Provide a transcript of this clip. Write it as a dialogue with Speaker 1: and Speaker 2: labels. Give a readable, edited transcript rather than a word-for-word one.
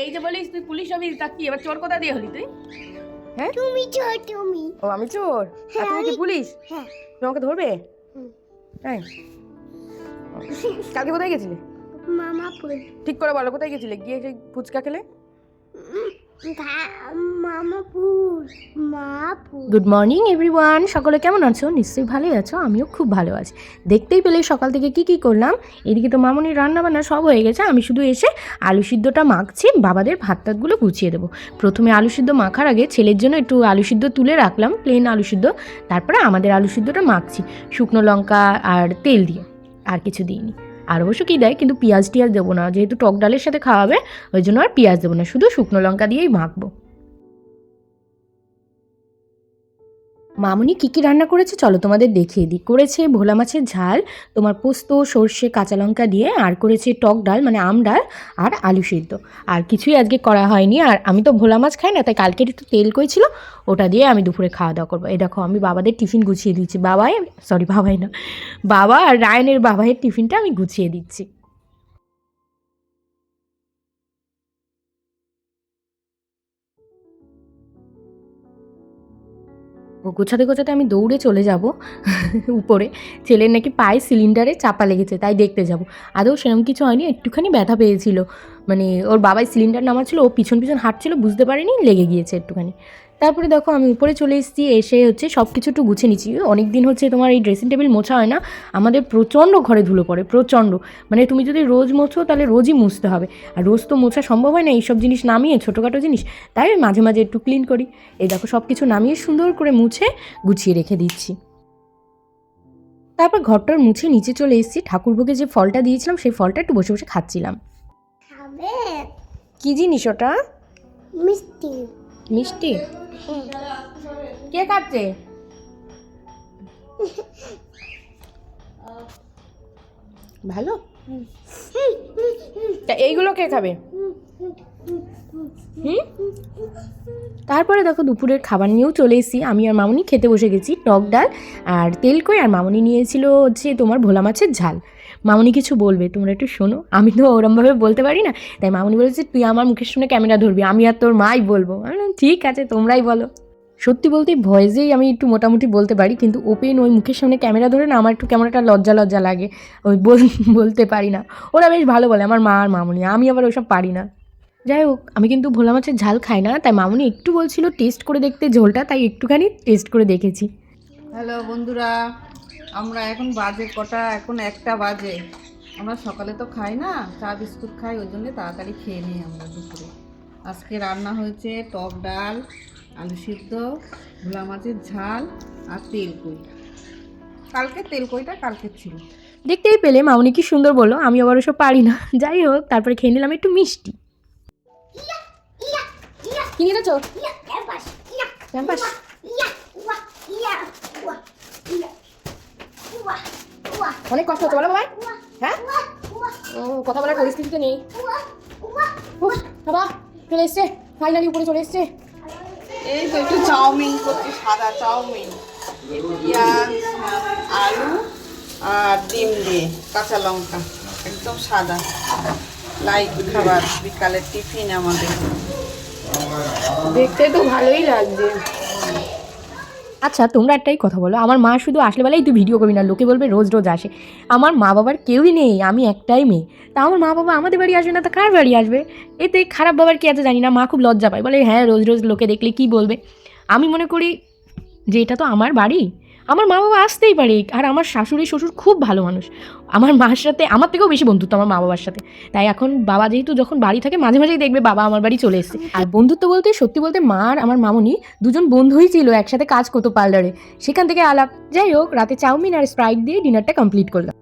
Speaker 1: এই যে বলিস তুই পুলিশ হবি, তা কি এবার চোর কোথা দিয়ে হলি তুই? হ্যাঁ
Speaker 2: তুমি চোর তুমি।
Speaker 1: ও আমি চোর আর তুমি কি পুলিশ?
Speaker 2: হ্যাঁ।
Speaker 1: তুমি আমাকে ধরবে? তাই কালকে কোথায় গেছিলে?
Speaker 2: মামা ফুল।
Speaker 1: ঠিক করে বলো কোথায় গেছিলে? গিয়ে সেই ফুচকা খেলে?
Speaker 2: মামা ফুল। মা ফুল।
Speaker 3: গুড মর্নিং এভরিওয়ান, সকলে কেমন আছো? নিশ্চয়ই ভালোই আছো, আমিও খুব ভালো আছি। দেখতেই পেলে সকাল থেকে কি করলাম। এদিকে তো মামনির রান্না বান্না সব হয়ে গেছে, আমি শুধু এসে আলু সিদ্ধটা মাখছি, বাবাদের ভাত টাতগুলো গুছিয়ে দেবো। প্রথমে আলু সিদ্ধ মাখার আগে ছেলের জন্য একটু আলু সিদ্ধ তুলে রাখলাম, প্লেন আলু সিদ্ধ। তারপরে আমাদের আলু সিদ্ধটা মাখছি শুকনো লঙ্কা আর তেল দিয়ে, আর কিছু দিইনি। আর অবশ্য কী দেয়, কিন্তু পেঁয়াজ টিয়াজ দেবো না, যেহেতু টক ডালের সাথে খাওয়াবে ওই জন্য আর পেঁয়াজ দেবো না, শুধু শুকনো লঙ্কা দিয়েই মাখবো। মামুনি কী কী রান্না করেছে চলো তোমাদের দেখিয়ে দিই। করেছে ভোলা মাছের ঝাল, তোমার পোস্ত সর্ষে কাঁচা লঙ্কা দিয়ে, আর করেছে টক ডাল মানে আম ডাল, আর আলু সিদ্ধ। আর কিছুই আজকে করা হয়নি। আর আমি তো ভোলা মাছ খাই না, তাই কালকের একটু তেল কই ছিল, ওটা দিয়ে আমি দুপুরে খাওয়া দাওয়া করবো। এই দেখো আমি বাবাদের টিফিন গুছিয়ে দিচ্ছি, বাবাই না, বাবা আর রায়নের বাবাইয়ের টিফিনটা আমি গুছিয়ে দিচ্ছি। গোছাতে গোছাতে আমি দৌড়ে চলে যাব উপরে। ছেলের নাকি পায়ে সিলিন্ডারে চাপা লেগেছে, তাই দেখতে যাব। আদৌ সেরকম কিছু হয়নি, একটুখানি ব্যথা পেয়েছিল, মানে ওর বাবাই সিলিন্ডার নামাচ্ছিল, ও পিছন পিছন হাঁটছিল, বুঝতে পারিনি, লেগে গিয়েছে একটুখানি। তারপরে দেখো আমি উপরে চলে এসেছি, এসে হচ্ছে সব কিছু একটু গুছিয়ে নিচ্ছি। অনেক দিন হচ্ছে তোমার এই ড্রেসিং টেবিল মোছা হয় না, আমাদের প্রচণ্ড ঘরে ধুলো পড়ে, প্রচণ্ড। মানে তুমি যদি রোজ মোছো তাহলে রোজই মুছতে হবে, আর রোজ তো মোছা সম্ভব হয় না এইসব জিনিস নামিয়ে, ছোটোখাটো জিনিস, তাই মাঝে মাঝে একটু ক্লিন করি। এই দেখো সব কিছু নামিয়ে সুন্দর করে মুছে গুছিয়ে রেখে দিচ্ছি। তারপর ঘরটার মুছে নিচে চলে এসেছি, ঠাকুরভোগে যে ফলটা দিয়েছিলাম সেই ফলটা একটু বসে বসে খাচ্ছিলাম।
Speaker 2: খাবে
Speaker 1: কি জিনিস ওটা?
Speaker 2: মিষ্টি।
Speaker 1: মিষ্টি? কে খাচ্ছে? ভালো। তা এইগুলো কে খাবে? তারপরে দেখো দুপুরের খাবার নিয়েও চলে এসেছি, আমি আর মামুনি খেতে বসে গেছি। টক ডাল আর তেল কই, আর মামুনি নিয়েছিল হচ্ছে তোমার ভোলা মাছের ঝাল। মামুনি কিছু বলবে, তোমরা একটু শোনো, আমি তো ওরমভাবে বলতে পারি না, তাই মামুনি বলেছে তুই আমার মুখের শুনে ক্যামেরা ধরবি, আমি আর তোর মাই বলবো। আমি বললাম ঠিক আছে, তোমরাই বলো। সত্যি বলতে ভয়েসেই আমি একটু মোটামুটি বলতে পারি, কিন্তু ওপেন ওই মুখের সামনে ক্যামেরা ধরে না আমার একটু কেমন একটা লজ্জা লজ্জা লাগে, ওই বলতে পারি না। ওরা বেশ ভালো বলে, আমার মা আর মামুনি, আমি আবার ওসব পারি না। যাই হোক, আমি কিন্তু ভোলা মাছের ঝাল খাই না, তাই মামুনি একটু বলছিল টেস্ট করে দেখতে ঝোলটা, তাই একটুখানি টেস্ট করে দেখেছি।
Speaker 4: হ্যালো বন্ধুরা, আমরা এখন বাজে কটা? এখন 1টা বাজে। আমরা সকালে তো খাই না, চা বিস্কুট খাই, ওই জন্য তাড়াতাড়ি খেয়ে নিই আমরা দুপুরে। আজকে রান্না হয়েছে টক ডাল, আলু সিদ্ধ, ভোলা মাছের ঝাল আর তেলকই। কালকে তেলকইটা কালকে ছিল।
Speaker 3: দেখতেই পেলে মামুনি কি সুন্দর বললো, আমি আবার ওসব পারি না। যাই হোক, তারপরে খেয়ে নিলাম একটু মিষ্টি। কি নিয়ে যাচ্ছ? ক্যাম্পাস। অনেক কষ্ট হচ্ছে বলো বাবা। হ্যাঁ, কথা বলার পরিস্থিতিতে নেই। বাবা চলে এসছে, ফাইনালি উপরে চলে এসছে।
Speaker 4: এই তো একটু চাউমিন করছি, সাদা চাউমিন, পেঁয়াজ আলু আর ডিম দিয়ে, কাঁচা লঙ্কা, একদম সাদা লাইট খাবার, বিকালের টিফিন আমাদের।
Speaker 1: দেখতে তো ভালোই লাগছে।
Speaker 3: আচ্ছা তোমরা একটাই কথা বলো, আমার মা শুধু আসলে বলেই তুই ভিডিও করবি না, লোকে বলবে রোজ রোজ আসে। আমার মা বাবার কেউই নেই, আমি একটাই মেয়ে। তা আমার মা বাবা আমাদের বাড়ি আসবে না, তা কার বাড়ি আসবে? এতে খারাপ বাবার কি আছে জানি না, মা খুব লজ্জা পায়, বলে হ্যাঁ রোজ রোজ লোকে দেখলে কি বলবে। আমি মনে করি যে এটা তো আমার বাড়ি, আমার মা বাবা আসতেই পারে। আর আমার শাশুড়ি শ্বশুর খুব ভালো মানুষ, আমার মার সাথে আমার থেকেও বেশি বন্ধুত্ব আমার মা বাবার সাথে। তাই এখন বাবা যেহেতু যখন বাড়ি থাকে মাঝে মাঝেই দেখবে বাবা আমার বাড়ি চলে এসেছে। আর বন্ধুত্ব বলতে সত্যি বলতে মা আর আমার মামুনি দুজন বন্ধুই ছিল, একসাথে কাজ করতো পার্লারে, সেখান থেকে আলাপ। যাই হোক, রাতে চাউমিন আর স্প্রাইট দিয়ে ডিনারটা কমপ্লিট করলাম।